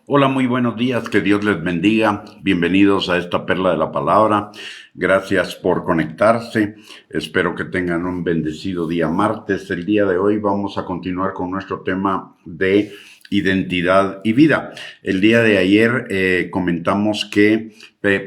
Hola, muy buenos días, que Dios les bendiga. Bienvenidos a esta perla de la palabra. Gracias por conectarse. Espero que tengan un bendecido día martes. El día de hoy vamos a continuar con nuestro tema de identidad y vida. El día de ayer comentamos que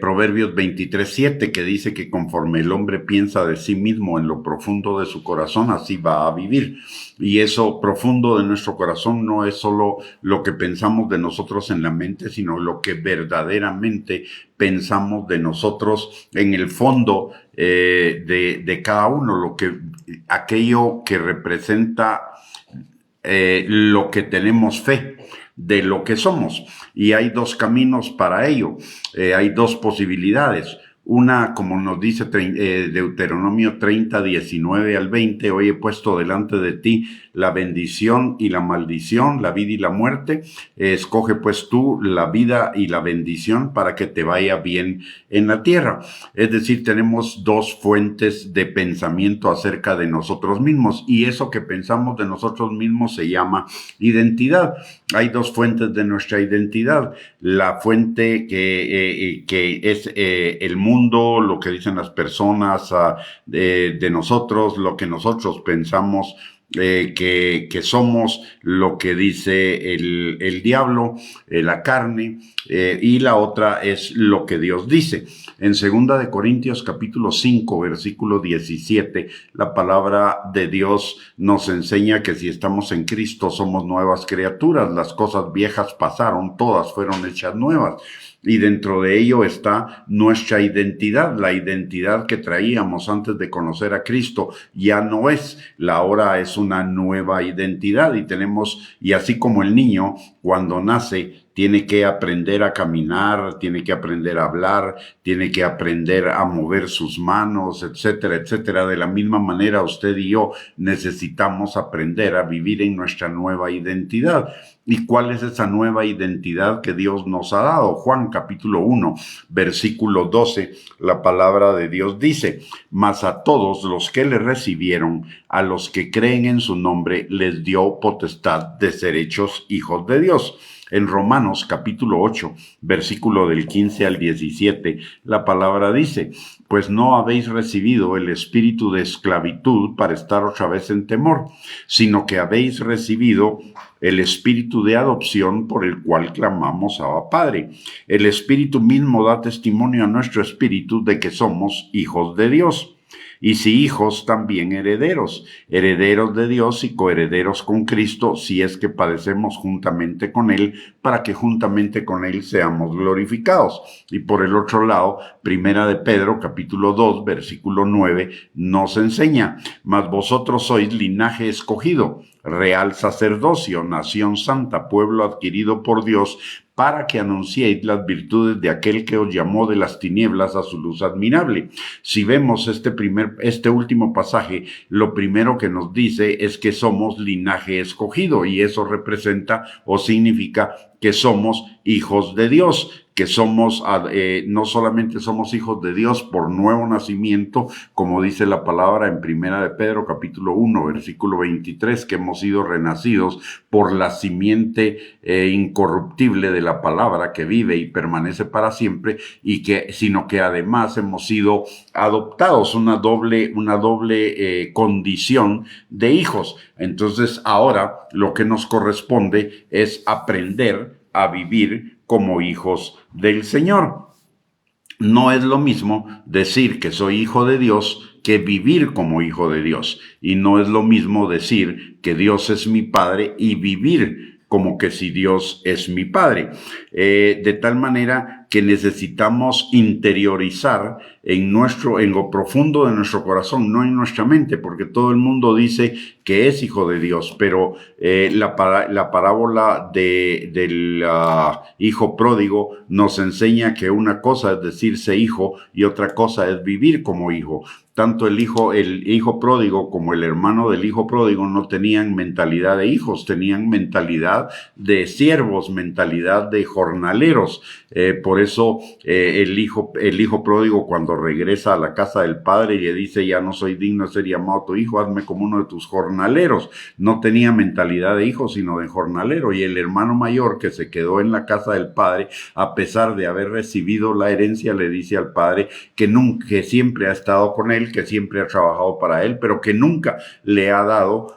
Proverbios 23:7, que dice que conforme el hombre piensa de sí mismo en lo profundo de su corazón, así va a vivir. Y eso profundo de nuestro corazón no es solo lo que pensamos de nosotros en la mente, sino lo que verdaderamente pensamos de nosotros en el fondo de cada uno, aquello que representa lo que tenemos fe de lo que somos. Y hay dos caminos para ello, hay dos posibilidades. Una, como nos dice Deuteronomio 30:19-20, hoy he puesto delante de ti la bendición y la maldición, la vida y la muerte. Escoge pues tú la vida y la bendición para que te vaya bien en la tierra. Es decir, tenemos dos fuentes de pensamiento acerca de nosotros mismos, y eso que pensamos de nosotros mismos se llama identidad. Hay dos fuentes de nuestra identidad. La fuente que es el mundo, lo que dicen las personas de nosotros, lo que nosotros pensamos que somos, lo que dice el diablo, la carne, y la otra es lo que Dios dice. En 2 Corintios 5, versículo 17, la palabra de Dios nos enseña que si estamos en Cristo somos nuevas criaturas. Las cosas viejas pasaron, todas fueron hechas nuevas. Y dentro de ello está nuestra identidad, la identidad que traíamos antes de conocer a Cristo. Ya no es, la ahora es una nueva identidad, y así como el niño cuando nace tiene que aprender a caminar, tiene que aprender a hablar, tiene que aprender a mover sus manos, etcétera, etcétera. De la misma manera, usted y yo necesitamos aprender a vivir en nuestra nueva identidad. ¿Y cuál es esa nueva identidad que Dios nos ha dado? Juan capítulo 1, versículo 12, la palabra de Dios dice: mas a todos los que le recibieron, a los que creen en su nombre, les dio potestad de ser hechos hijos de Dios. En Romanos capítulo 8, versículo del 15 al 17, la palabra dice: pues no habéis recibido el espíritu de esclavitud para estar otra vez en temor, sino que habéis recibido el espíritu de adopción, por el cual clamamos Abba Padre. El espíritu mismo da testimonio a nuestro espíritu de que somos hijos de Dios. Y si hijos, también herederos, herederos de Dios y coherederos con Cristo, si es que padecemos juntamente con Él, para que juntamente con Él seamos glorificados. Y por el otro lado, Primera de Pedro, capítulo 2, versículo 9, nos enseña: mas vosotros sois linaje escogido, real sacerdocio, nación santa, pueblo adquirido por Dios, para que anunciéis las virtudes de aquel que os llamó de las tinieblas a su luz admirable. Si vemos este último pasaje, lo primero que nos dice es que somos linaje escogido, y eso representa o significa que somos hijos de Dios, que somos, no solamente somos hijos de Dios por nuevo nacimiento, como dice la palabra en Primera de Pedro, capítulo 1, versículo 23, que hemos sido renacidos por la simiente incorruptible de la palabra que vive y permanece para siempre, sino que además hemos sido adoptados, una doble condición de hijos. Entonces ahora lo que nos corresponde es aprender a vivir como hijos del Señor. No es lo mismo decir que soy hijo de Dios que vivir como hijo de Dios. Y no es lo mismo decir que Dios es mi Padre y vivir como que si Dios es mi Padre. De tal manera que necesitamos interiorizar en lo profundo de nuestro corazón, no en nuestra mente, porque todo el mundo dice que es hijo de Dios, pero la parábola del hijo pródigo nos enseña que una cosa es decirse hijo y otra cosa es vivir como hijo. Tanto el hijo pródigo como el hermano del hijo pródigo no tenían mentalidad de hijos, tenían mentalidad de siervos, mentalidad de jornaleros. Por eso el hijo pródigo, cuando cuando regresa a la casa del padre y le dice, ya no soy digno de ser llamado tu hijo, hazme como uno de tus jornaleros. No tenía mentalidad de hijo, sino de jornalero. Y el hermano mayor, que se quedó en la casa del padre, a pesar de haber recibido la herencia, le dice al padre que siempre ha estado con él, que siempre ha trabajado para él, pero que nunca le ha dado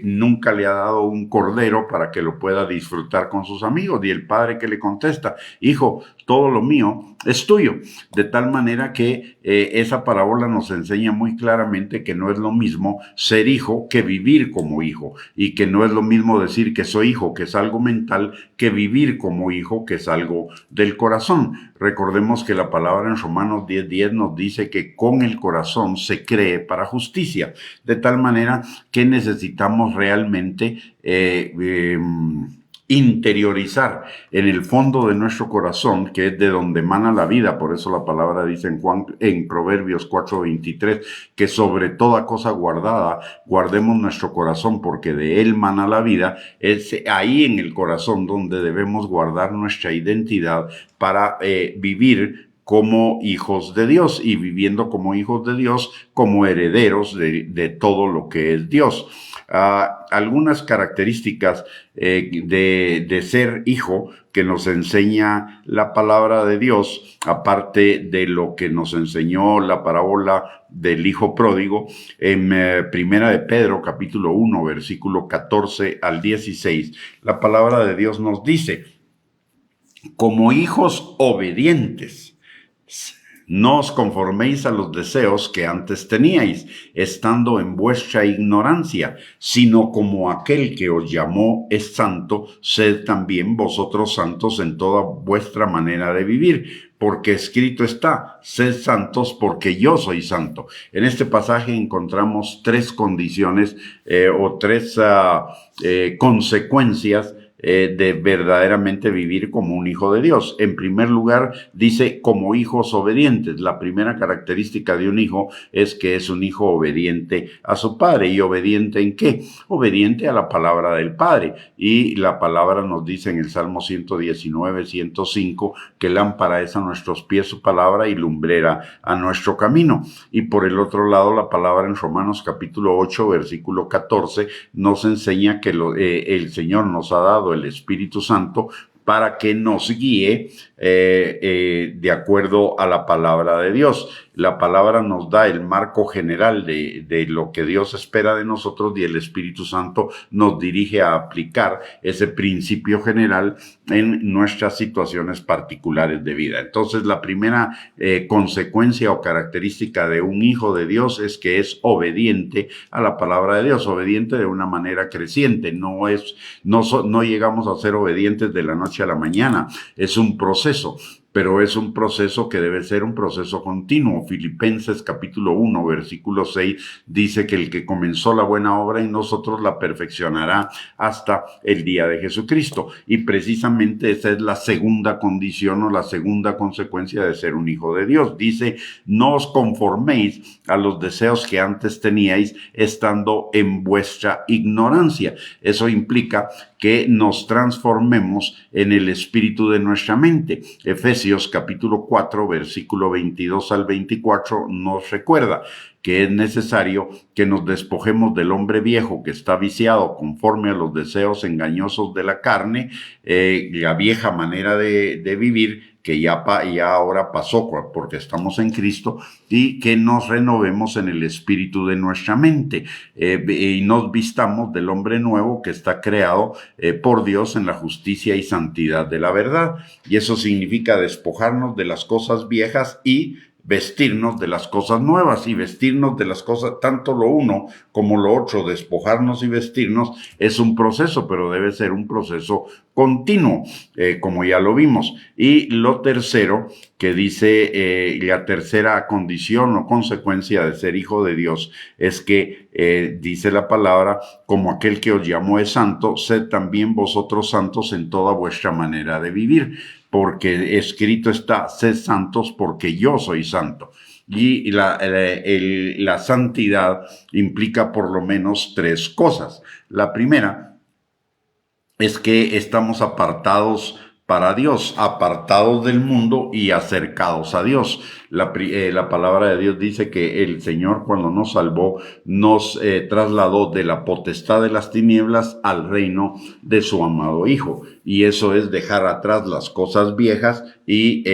nunca le ha dado un cordero para que lo pueda disfrutar con sus amigos. Y el padre que le contesta, hijo, todo lo mío es tuyo. De tal manera que esa parábola nos enseña muy claramente que no es lo mismo ser hijo que vivir como hijo, y que no es lo mismo decir que soy hijo, que es algo mental, que vivir como hijo, que es algo del corazón. Recordemos que la palabra en Romanos 10:10 nos dice que con el corazón se cree para justicia, de tal manera que necesitamos realmente interiorizar en el fondo de nuestro corazón, que es de donde emana la vida. Por eso la palabra dice en Proverbios 4:23, que sobre toda cosa guardada, guardemos nuestro corazón, porque de él mana la vida. Es ahí en el corazón donde debemos guardar nuestra identidad para vivir como hijos de Dios, y viviendo como hijos de Dios, como herederos de todo lo que es Dios. Algunas características de ser hijo que nos enseña la palabra de Dios, aparte de lo que nos enseñó la parábola del hijo pródigo, en Primera de Pedro, capítulo 1, versículo 14 al 16, la palabra de Dios nos dice, como hijos obedientes, no os conforméis a los deseos que antes teníais, estando en vuestra ignorancia, sino como aquel que os llamó es santo, sed también vosotros santos en toda vuestra manera de vivir, porque escrito está, sed santos porque yo soy santo. En este pasaje encontramos tres condiciones o tres consecuencias de verdaderamente vivir como un hijo de Dios. En primer lugar, dice como hijos obedientes. La primera característica de un hijo es que es un hijo obediente a su padre. ¿Y obediente en qué? Obediente a la palabra del padre. Y la palabra nos dice en el Salmo 119, 105, que lámpara es a nuestros pies su palabra y lumbrera a nuestro camino. Y por el otro lado, la palabra en Romanos capítulo 8, versículo 14, nos enseña que el Señor nos ha dado el Espíritu Santo para que nos guíe de acuerdo a la palabra de Dios. La palabra nos da el marco general de lo que Dios espera de nosotros, y el Espíritu Santo nos dirige a aplicar ese principio general en nuestras situaciones particulares de vida. Entonces, la primera consecuencia o característica de un hijo de Dios es que es obediente a la palabra de Dios, obediente de una manera creciente. No llegamos a ser obedientes de la noche a la mañana, es un proceso. Pero es un proceso que debe ser un proceso continuo. Filipenses capítulo 1, versículo 6 dice que el que comenzó la buena obra en nosotros la perfeccionará hasta el día de Jesucristo. Y precisamente esa es la segunda condición o la segunda consecuencia de ser un hijo de Dios. Dice, no os conforméis a los deseos que antes teníais estando en vuestra ignorancia. Eso implica que nos transformemos en el espíritu de nuestra mente. Efesios capítulo 4, versículo 22 al 24 nos recuerda que es necesario que nos despojemos del hombre viejo que está viciado conforme a los deseos engañosos de la carne, la vieja manera de vivir, que ya ahora pasó porque estamos en Cristo, y que nos renovemos en el espíritu de nuestra mente y nos vistamos del hombre nuevo que está creado por Dios en la justicia y santidad de la verdad. Y eso significa despojarnos de las cosas viejas y vestirnos de las cosas nuevas. Y vestirnos de las cosas, tanto lo uno como lo otro, despojarnos y vestirnos, es un proceso, pero debe ser un proceso continuo, como ya lo vimos. Y lo tercero que dice, la tercera condición o consecuencia de ser hijo de Dios es que dice la palabra, como aquel que os llamó es santo, sed también vosotros santos en toda vuestra manera de vivir, porque escrito está, sed santos porque yo soy santo. Y la santidad implica por lo menos tres cosas. La primera es que estamos apartados para Dios, apartados del mundo y acercados a Dios. La palabra de Dios dice que el Señor, cuando nos salvó, nos trasladó de la potestad de las tinieblas al reino de su amado Hijo. Y eso es dejar atrás las cosas viejas y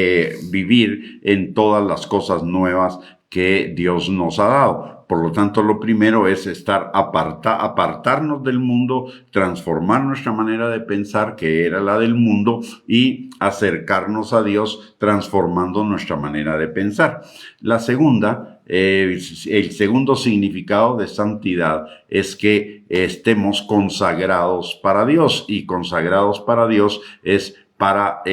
vivir en todas las cosas nuevas que Dios nos ha dado. Por lo tanto, lo primero es apartarnos del mundo, transformar nuestra manera de pensar, que era la del mundo, y acercarnos a Dios, transformando nuestra manera de pensar. La segunda, el segundo significado de santidad es que estemos consagrados para Dios, y consagrados para Dios es para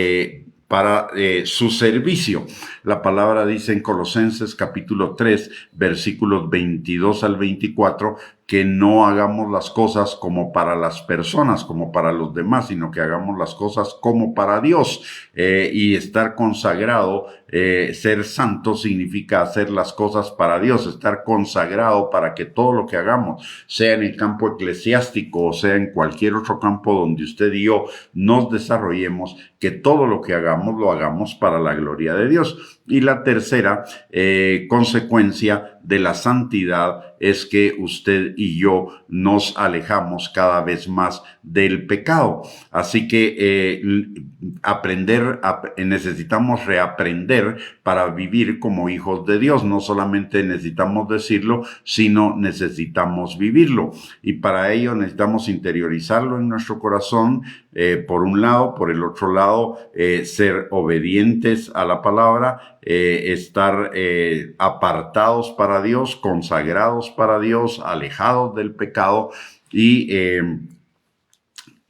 su servicio. La palabra dice en Colosenses capítulo 3, versículos 22 al 24, que no hagamos las cosas como para las personas, como para los demás, sino que hagamos las cosas como para Dios. Y estar consagrado, ser santo, significa hacer las cosas para Dios, estar consagrado para que todo lo que hagamos, sea en el campo eclesiástico o sea en cualquier otro campo donde usted y yo nos desarrollemos, que todo lo que hagamos lo hagamos para la gloria de Dios. Y la tercera consecuencia de la santidad es que usted y yo nos alejamos cada vez más del pecado. Así que necesitamos reaprender para vivir como hijos de Dios. No solamente necesitamos decirlo, sino necesitamos vivirlo. Y para ello necesitamos interiorizarlo en nuestro corazón, por un lado. Por el otro lado, ser obedientes a la palabra, estar apartados para Dios, consagrados para Dios, alejados del pecado y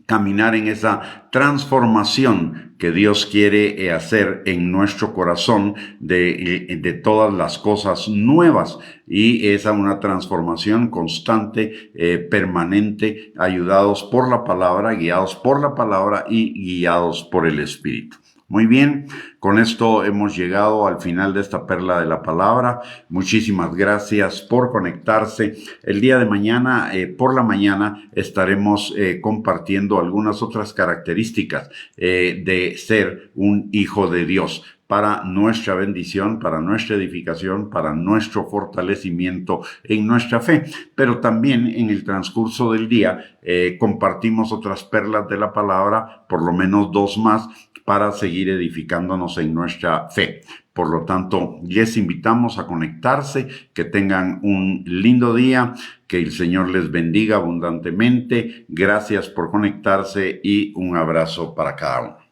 caminar en esa transformación que Dios quiere hacer en nuestro corazón de todas las cosas nuevas. Y esa una transformación constante, permanente, ayudados por la palabra, guiados por la palabra y guiados por el Espíritu. Muy bien, con esto hemos llegado al final de esta perla de la palabra. Muchísimas gracias por conectarse. El día de mañana, por la mañana, estaremos compartiendo algunas otras características de ser un hijo de Dios, para nuestra bendición, para nuestra edificación, para nuestro fortalecimiento en nuestra fe. Pero también en el transcurso del día compartimos otras perlas de la palabra, por lo menos 2 más, para seguir edificándonos en nuestra fe. Por lo tanto, les invitamos a conectarse, que tengan un lindo día, que el Señor les bendiga abundantemente. Gracias por conectarse y un abrazo para cada uno.